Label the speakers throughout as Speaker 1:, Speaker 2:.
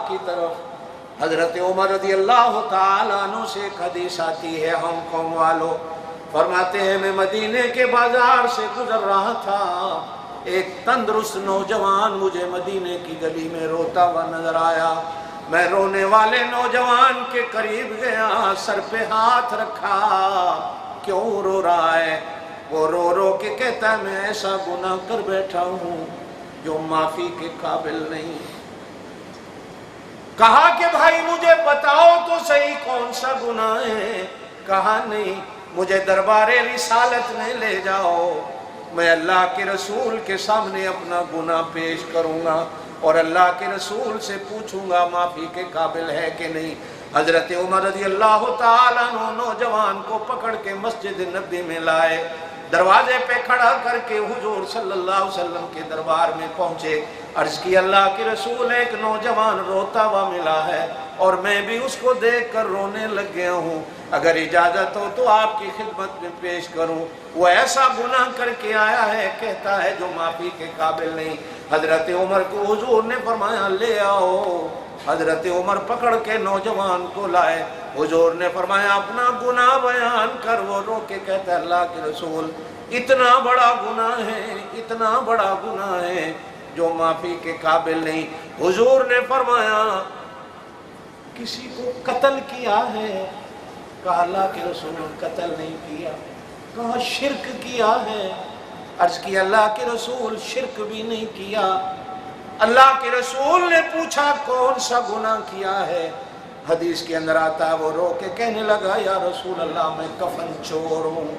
Speaker 1: کی طرف۔ حضرت عمر رضی اللہ تعالیٰ عنہ سے ایک حدیث آتی ہے، ہانگ کانگ والوں فرماتے ہیں میں مدینے کے بازار سے گزر رہا تھا، ایک تندرست نوجوان مجھے مدینے کی گلی میں روتا ہوا نظر آیا۔ میں رونے والے نوجوان کے قریب گیا، سر پہ ہاتھ رکھا، کیوں رو رہا ہے؟ وہ رو رو کے کہتا ہے میں ایسا گناہ کر بیٹھا ہوں جو معافی کے قابل نہیں۔ کہا کہ بھائی مجھے بتاؤ تو صحیح کون سا گناہ ہے؟ کہا نہیں، مجھے دربار رسالت میں لے جاؤ، میں اللہ کے رسول کے سامنے اپنا گناہ پیش کروں گا اور اللہ کے رسول سے پوچھوں گا معافی کے قابل ہے کہ نہیں۔ حضرت عمر رضی اللہ تعالیٰ عنہ نوجوان کو پکڑ کے مسجد نبی میں لائے، دروازے پہ کھڑا کر کے حضور صلی اللہ علیہ وسلم کے دربار میں پہنچے، عرض کی اللہ کے رسول ایک نوجوان روتا ہوا ملا ہے اور میں بھی اس کو دیکھ کر رونے لگ گیا ہوں، اگر اجازت ہو تو آپ کی خدمت میں پیش کروں۔ وہ ایسا گناہ کر کے آیا ہے، کہتا ہے جو معافی کے قابل نہیں۔ حضرت عمر کو حضور نے فرمایا لے آؤ۔ حضرت عمر پکڑ کے نوجوان کو لائے، حضور نے فرمایا اپنا گناہ بیان کر۔ وہ رو کے کہتا ہے اللہ کے رسول اتنا بڑا گناہ ہے، اتنا بڑا گناہ ہے جو معافی کے قابل نہیں۔ حضور نے فرمایا کسی کو قتل کیا ہے؟ کہا اللہ کے رسول قتل نہیں کیا۔ کہا شرک کیا ہے؟ عرض کی اللہ کے رسول شرک بھی نہیں کیا۔ اللہ کے رسول نے پوچھا کون سا گناہ کیا ہے؟ حدیث کے اندر آتا ہے وہ رو کے کہنے لگا یا رسول اللہ میں کفن چور ہوں۔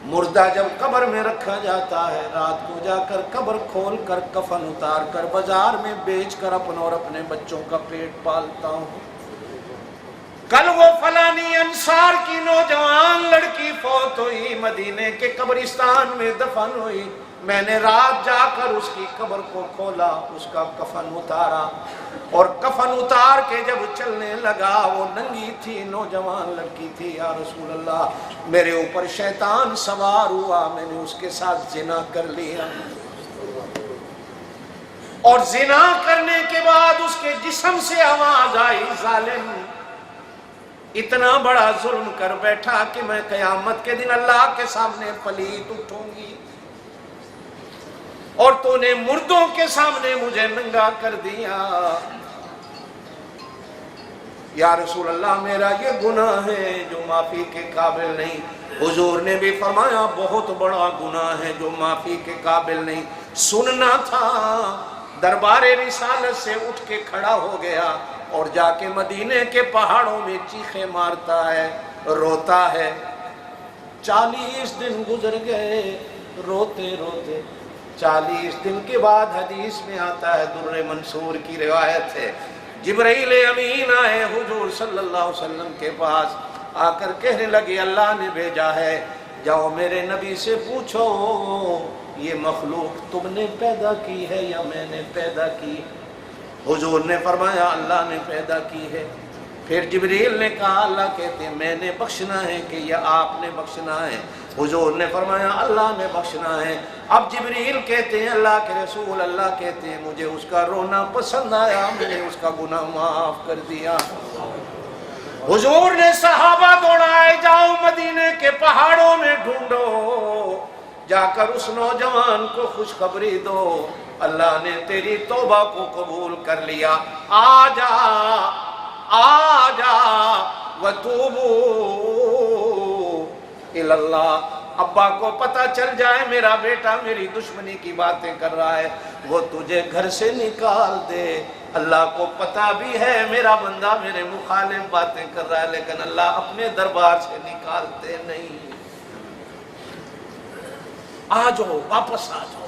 Speaker 1: مردہ جب قبر میں رکھا جاتا ہے، رات کو جا کر قبر کھول کر کفن اتار کر بازار میں بیچ کر اپنا اور اپنے بچوں کا پیٹ پالتا ہوں۔ کل وہ فلانی انصار کی نوجوان لڑکی فوت ہوئی، مدینے کے قبرستان میں دفن ہوئی، میں نے رات جا کر اس کی قبر کو کھولا، اس کا کفن اتارا اور کفن اتار کے جب چلنے لگا وہ ننگی تھی، نوجوان لڑکی تھی۔ یا رسول اللہ میرے اوپر شیطان سوار ہوا، میں نے اس کے ساتھ زنا کر لیا اور زنا کرنے کے بعد اس کے جسم سے آواز آئی ظالم اتنا بڑا ظلم کر بیٹھا کہ میں قیامت کے دن اللہ کے سامنے پلیت اٹھوں گی اور تو نے مردوں کے سامنے مجھے ننگا کر دیا۔ یا رسول اللہ میرا یہ گناہ ہے جو معافی کے قابل نہیں۔ حضور نے بھی فرمایا بہت بڑا گناہ ہے جو معافی کے قابل نہیں۔ سننا تھا، دربار رسالت سے اٹھ کے کھڑا ہو گیا اور جا کے مدینے کے پہاڑوں میں چیخیں مارتا ہے، روتا ہے۔ 40 دن گزر گئے روتے روتے۔ 40 دن کے بعد حدیث میں آتا ہے، در منصور کی روایت ہے، جبرائیل امین آئے حضور صلی اللہ علیہ وسلم کے پاس، آ کر کہنے لگے اللہ نے بھیجا ہے، جاؤ میرے نبی سے پوچھو یہ مخلوق تم نے پیدا کی ہے یا میں نے پیدا کی؟ حضور نے فرمایا اللہ نے پیدا کی ہے۔ پھر جبریل نے کہا اللہ کہتے ہیں میں نے بخشنا ہے کہ یا آپ نے بخشنا ہے؟ حضور نے فرمایا اللہ نے بخشنا ہے۔ اب جبریل کہتے ہیں اللہ کے رسول، اللہ کہتے ہیں مجھے اس کا رونا پسند آیا، میں نے اس کا گناہ معاف کر دیا۔ حضور نے صحابہ دوڑائے، جاؤ مدینے کے پہاڑوں میں ڈھونڈو، جا کر اس نوجوان کو خوشخبری دو، اللہ نے تیری توبہ کو قبول کر لیا، آ جا آ جا وتوبوا الی اللہ۔ ابا کو پتہ چل جائے میرا بیٹا میری دشمنی کی باتیں کر رہا ہے، وہ تجھے گھر سے نکال دے۔ اللہ کو پتہ بھی ہے میرا بندہ میرے مخالف باتیں کر رہا ہے، لیکن اللہ اپنے دربار سے نکالتے نہیں۔ آ جاؤ، واپس آ جاؤ۔